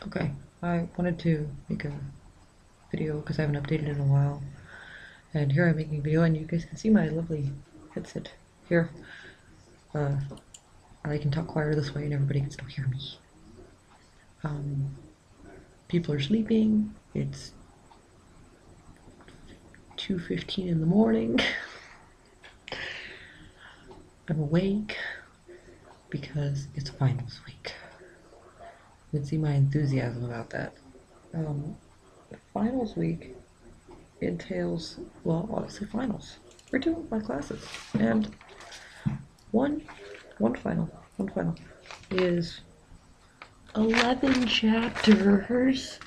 Okay, I wanted to make a video because I haven't updated in a while. And here I'm making a video, and you guys can see my lovely headset here. Uh, I can talk quieter this way, and everybody can still hear me. Um, People are sleeping. It's 2:15 in the morning. I'm awake because it's finals week. You can see my enthusiasm about that. Um, Finals week entails, well, obviously finals. We're doing my classes, and one one final one final is 11 chapters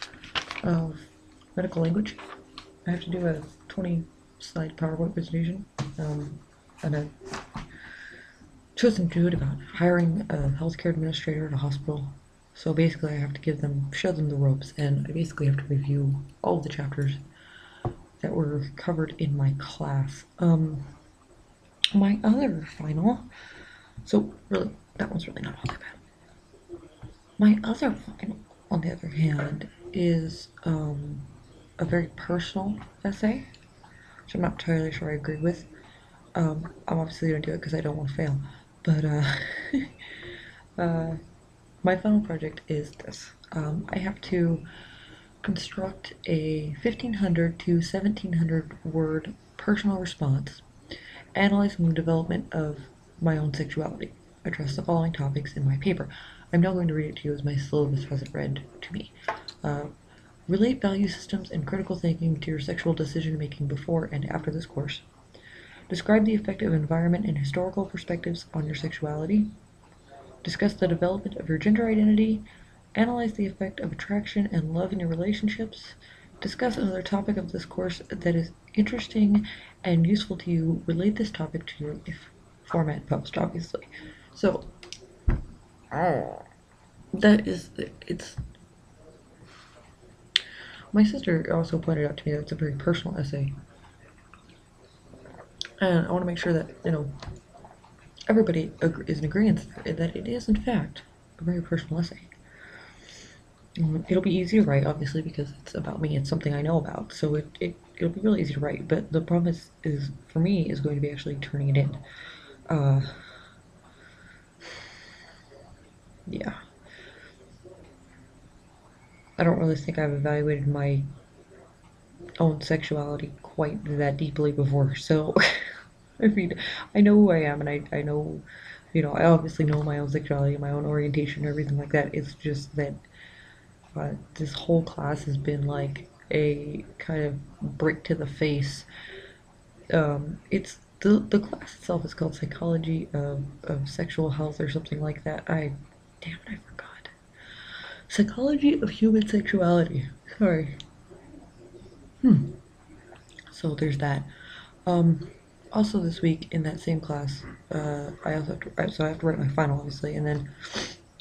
of medical language. I have to do a 20-slide PowerPoint presentation, and I've chosen to do it about hiring a healthcare administrator at a hospital. So basically, I have to show them the ropes, and I basically have to review all of the chapters that were covered in my class. My other final, so really, that one's really not all that bad. My other final, on the other hand, is a very personal essay, which I'm not entirely sure I agree with. I'm obviously going to do it because I don't want to fail. But uh, my final project is this. I have to construct a 1500 to 1700 word personal response analyzing the development of my own sexuality. Address the following topics in my paper. I'm now going to read it to you as my syllabus has it read to me. Uh, Relate value systems and critical thinking to your sexual decision making before and after this course. Describe the effect of environment and historical perspectives on your sexuality. Discuss the development of your gender identity. Analyze the effect of attraction and love in your relationships. Discuss another topic of this course that is interesting and useful to you. Relate this topic to your life. Format post, obviously. So, that is, it's. My sister also pointed out to me that it's a very personal essay. And I want to make sure that, everybody is in agreement that it is, in fact, a very personal essay. It'll be easy to write, obviously, because it's about me. It's something I know about, so it'll be really easy to write. But the problem is for me is going to be actually turning it in. Uh, yeah, I don't really think I've evaluated my own sexuality quite that deeply before. So, I mean, I know who I am, and I know, I obviously know my own sexuality, my own orientation, everything like that. It's just that this whole class has been like a kind of brick to the face. It's the class itself is called Psychology of Sexual Health or something like that. Damn it, I forgot. Psychology of Human Sexuality. Sorry. So there's that. Um, Also this week in that same class, I also have to, so I have to write my final, obviously, and then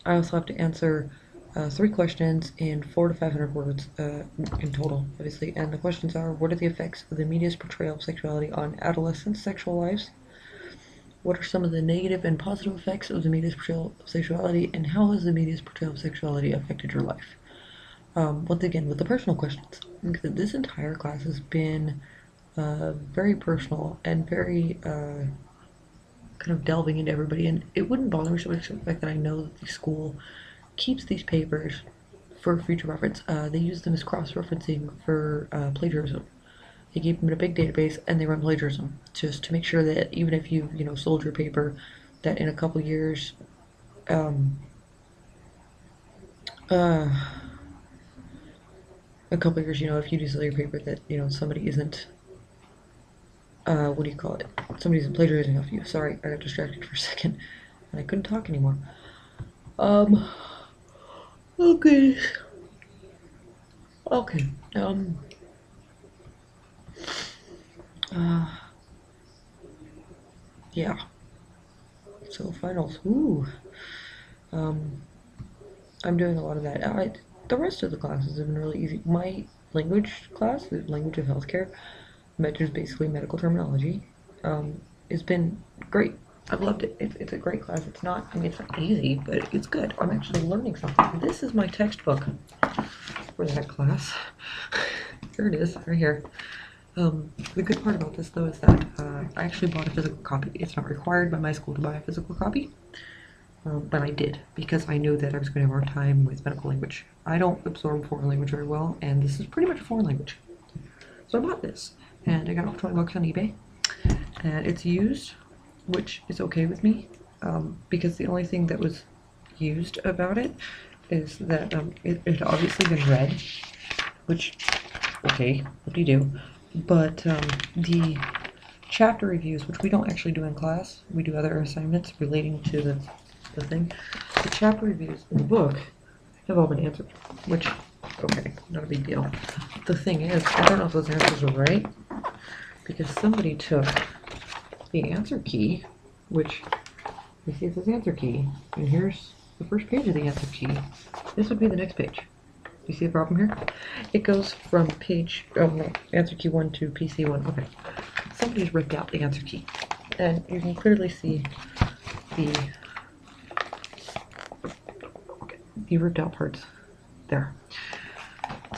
I also have to answer 3 questions in 400 to 500 words in total, obviously. And the questions are: what are the effects of the media's portrayal of sexuality on adolescents' sexual lives? What are some of the negative and positive effects of the media's portrayal of sexuality, and how has the media's portrayal of sexuality affected your life? Once again, with the personal questions. This entire class has been very personal and very kind of delving into everybody, and it wouldn't bother me so much the fact that I know that the school keeps these papers for future reference. They use them as cross-referencing for plagiarism. They keep them in a big database and they run plagiarism just to make sure that even if you sold your paper, that in a couple years, um, uh, if you do sell your paper, that somebody isn't what do you call it? Somebody's plagiarizing off you. Sorry, I got distracted for a second and I couldn't talk anymore. Um, okay. Okay. Uh, yeah. So finals. Ooh. Um, I'm doing a lot of that. The rest of the classes have been really easy. My language class, the language of healthcare, which is basically medical terminology, has been great. I've loved it. It's a great class. It's not, I mean, it's not easy, but it's good. I'm actually learning something. This is my textbook for that class. Here it is, right here. The good part about this, though, is that I actually bought a physical copy. It's not required by my school to buy a physical copy, but I did because I knew that I was going to have a hard time with medical language. I don't absorb foreign language very well, and this is pretty much a foreign language. So I bought this, and I got it for 20 bucks on eBay, and it's used, which is okay with me, because the only thing that was used about it is that it had obviously been read, which, okay, what do you do? But the chapter reviews, which we don't actually do in class, we do other assignments relating to the thing. The chapter reviews in the book have all been answered, which, okay, not a big deal. The thing is, I don't know if those answers are right, because somebody took the answer key, which, you see it says answer key, and here's the first page of the answer key. This would be the next page. You see the problem here? It goes from page, no, answer key 1 to PC 1. Okay. Somebody's ripped out the answer key. And you can clearly see the ripped out parts there.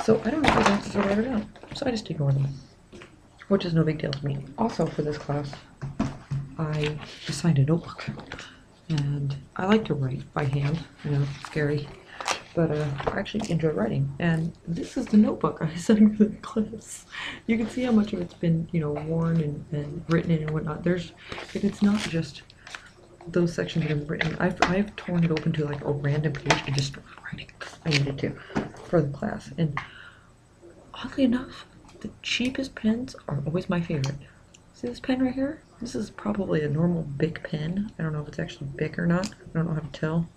So I don't know if those answers are right or not. So I just ignore them, which is no big deal to me. Also for this class, I assigned a notebook. And I like to write by hand. I know, it's scary. But I actually enjoy writing, and this is the notebook I assigned for the class. You can see how much of it's been, you know, worn and written in and whatnot. It's not just those sections that I've written. I've torn it open to like a random page and just started writing. I needed to for the class, and oddly enough, the cheapest pens are always my favorite. See this pen right here? This is probably a normal Bic pen. I don't know if it's actually Bic or not. I don't know how to tell,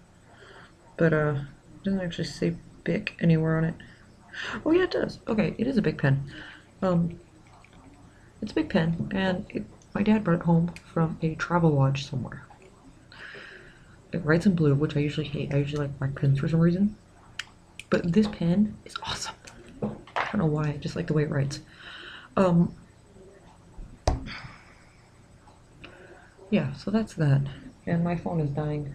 but it doesn't actually say Bic anywhere on it. Oh yeah, it does. Okay, it is a Bic pen. It's a big pen, and my dad brought it home from a travel lodge somewhere. It writes in blue, which I usually hate. I usually like black pens for some reason. But this pen is awesome. I don't know why, I just like the way it writes. Yeah, so that's that. And my phone is dying.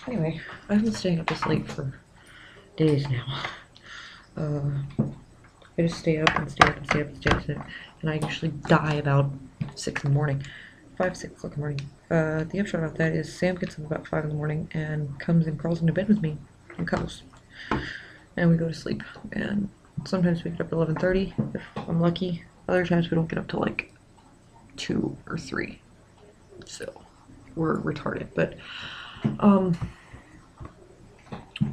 Anyway, I've been staying up this late for days now. I just stay up and stay up and stay up and stay up, and I usually die about 6 in the morning. 5, 6 o'clock in the morning. The upshot about that is Sam gets up about 5 in the morning and comes and crawls into bed with me and cuddles. And we go to sleep. And sometimes we get up at 11:30 if I'm lucky. Other times we don't get up till like 2 or 3. So we're retarded. But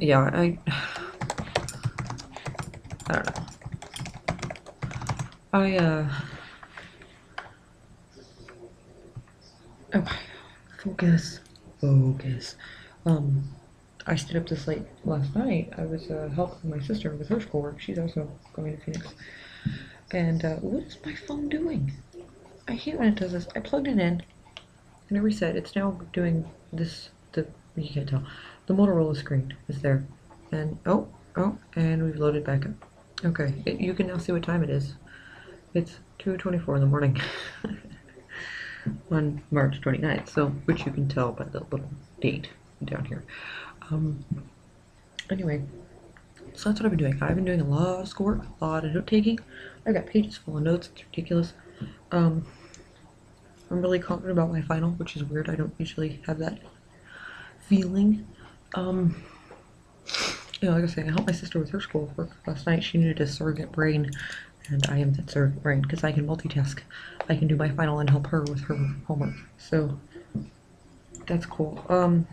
yeah, I don't know. Okay, focus. I stayed up this late last night. I was helping my sister with her schoolwork. She's also going to Phoenix. And what is my phone doing? I hate when it does this. I plugged it in, and it reset. It's now doing this. You can't tell. The Motorola screen is there, and and we've loaded back up. Okay, you can now see what time it is. It's 2:24 in the morning on March 29th, so which you can tell by the little date down here. Anyway, so that's what I've been doing. I've been doing a lot of schoolwork, a lot of note taking. I've got pages full of notes. It's ridiculous. I'm really confident about my final, which is weird. I don't usually have that feeling. You know, like I was saying, I helped my sister with her schoolwork last night. She needed a surrogate brain, and I am that surrogate brain because I can multitask. I can do my final and help her with her homework. So that's cool. And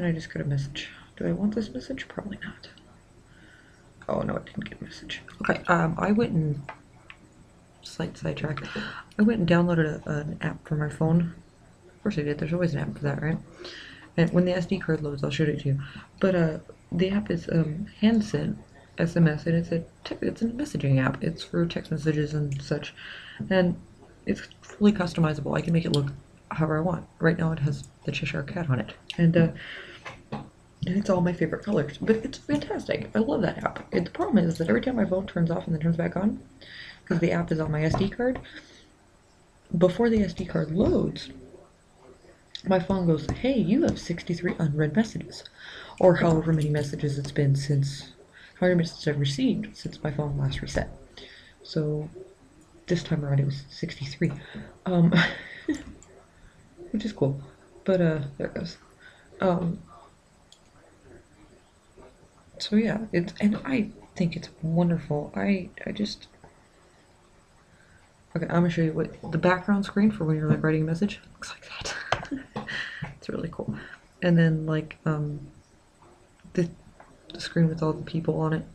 I just got a message. Do I want this message? Probably not. Oh no, I didn't get a message. Okay, I went and slight sidetrack. I went and downloaded an app for my phone. Of course I did. There's always an app for that, right? And when the SD card loads, I'll show it to you. But the app is Handsent SMS, and it's a messaging app. It's for text messages and such, and it's fully customizable. I can make it look however I want. Right now, it has the Cheshire Cat on it, and it's all my favorite colors. But it's fantastic. I love that app. The problem is that every time my phone turns off and then turns back on, because the app is on my SD card, before the SD card loads, my phone goes, hey, you have 63 unread messages, or however many messages it's been since, however many messages I've received since my phone last reset. So this time around it was 63, which is cool. But there it goes. So yeah, and I think it's wonderful. I just okay. I'm gonna show you what the background screen for when you're like writing a message looks like that. It's really cool. And then like the screen with all the people on it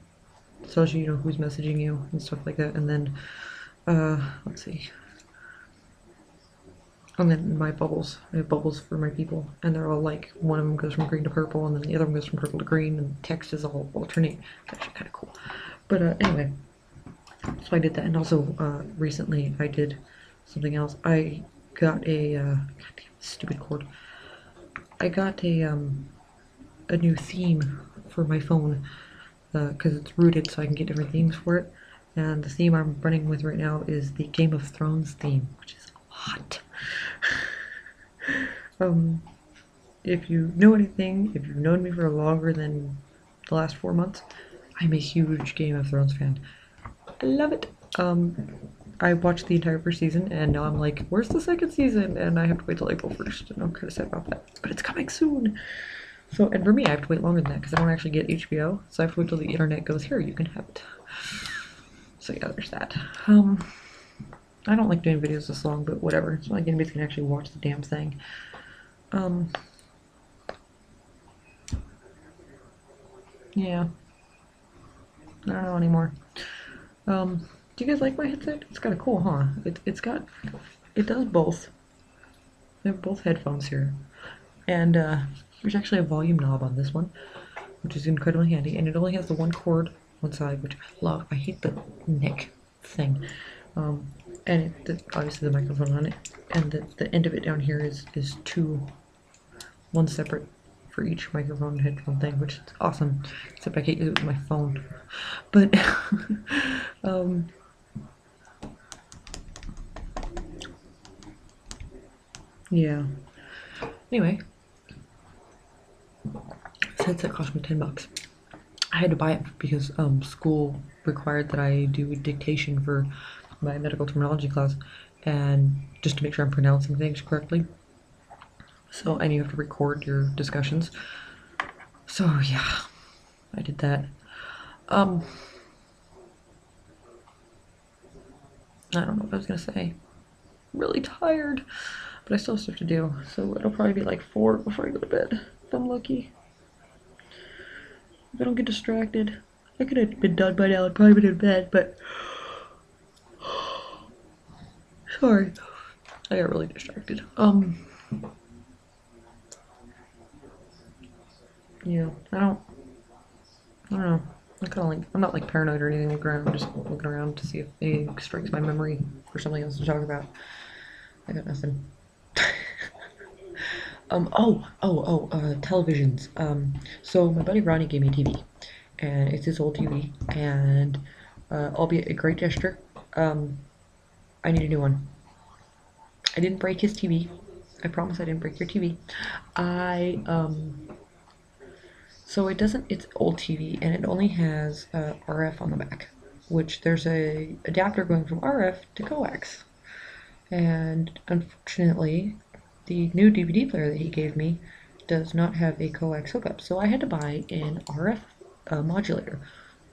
tells you, you know, who's messaging you and stuff like that. And then let's see. And then my bubbles. I have bubbles for my people, and they're all like, one of them goes from green to purple, and then the other one goes from purple to green, and text is all alternate. It's actually kind of cool. But anyway, so I did that, and also recently I did something else. I got a goddamn stupid cord. I got a new theme for my phone because it's rooted, so I can get different themes for it. And the theme I'm running with right now is the Game of Thrones theme, which is hot. If you know anything, if you've known me for longer than the last 4 months, I'm a huge Game of Thrones fan. I love it. I watched the entire first season, and now I'm like, where's the second season? And I have to wait till April 1st, and I'm kind of sad about that. But it's coming soon. So, and for me, I have to wait longer than that, because I don't actually get HBO, so I have to wait till the internet goes, here, you can have it. So yeah, there's that. I don't like doing videos this long, but whatever. It's not like anybody's gonna actually watch the damn thing. Yeah. I don't know anymore. Do you guys like my headset? It's kind of cool, huh? It does both. I have both headphones here. And there's actually a volume knob on this one, which is incredibly handy. And it only has the one cord one side, which I love. I hate the neck thing. And obviously the microphone on it. And the end of it down here is one separate for each microphone headphone thing, which is awesome. Except I can't use it with my phone. But yeah. Anyway, this headset cost me $10. I had to buy it because school required that I do dictation for my medical terminology class, and just to make sure I'm pronouncing things correctly. So, and you have to record your discussions. So yeah, I did that. I don't know what I was gonna say. Really tired, but I still have stuff to do. So it'll probably be like 4 before I go to bed, if I'm lucky. If I don't get distracted. I could have been done by now. I'd probably been in bed, but sorry, I got really distracted. Yeah, I don't know. I'm not like paranoid or anything. I'm just looking around to see if anything strikes my memory for something else to talk about. I got nothing. Televisions. So my buddy Ronnie gave me a TV, and it's his old TV, and albeit a great gesture, I need a new one. I didn't break his TV. I promise I didn't break your TV. So it's old TV, and it only has RF on the back, which there's a adapter going from RF to coax. And unfortunately, the new DVD player that he gave me does not have a coax hookup, so I had to buy an RF modulator,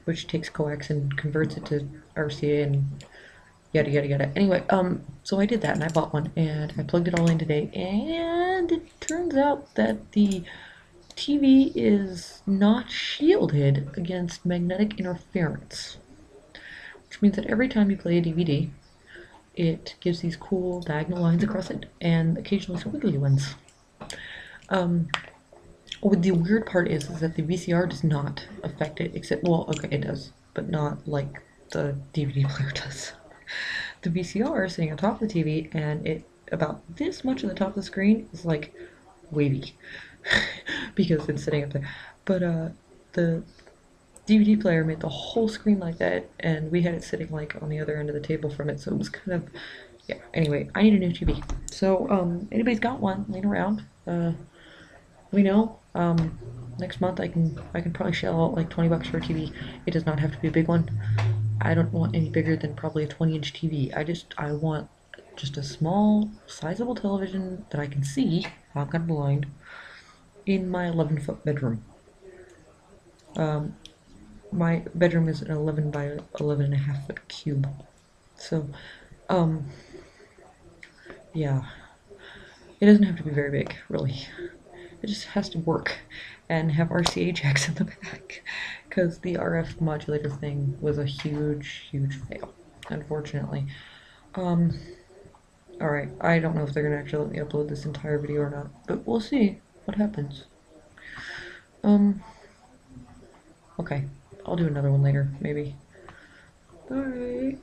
which takes coax and converts it to RCA and yada yada yada. Anyway, so I did that, and I bought one, and I plugged it all in today, and it turns out that the TV is not shielded against magnetic interference, which means that every time you play a DVD, it gives these cool diagonal lines across it, and occasionally squiggly ones. The weird part is that the VCR does not affect it, except, well, okay, it does, but not like the DVD player does. The VCR is sitting on top of the TV, and it about this much of the top of the screen is like wavy because it's sitting up there. But the DVD player made the whole screen like that, and we had it sitting like on the other end of the table from it, so it was kind of Yeah, anyway, I need a new TV. So, anybody's got one laying around, let me know. Next month I can probably shell out like 20 bucks for a TV. It does not have to be a big one. I don't want any bigger than probably a 20-inch TV. I want just a small, sizable television that I can see. I'm kind of blind in my 11-foot bedroom. Um, my bedroom is an 11 by 11 and a half foot cube. So, um, yeah, it doesn't have to be very big, really. It just has to work and have RCA jacks in the back because the RF modulator thing was a huge, huge fail, unfortunately. Um, Alright, I don't know if they're gonna actually let me upload this entire video or not, but we'll see what happens. Um, okay, I'll do another one later, maybe. Alright.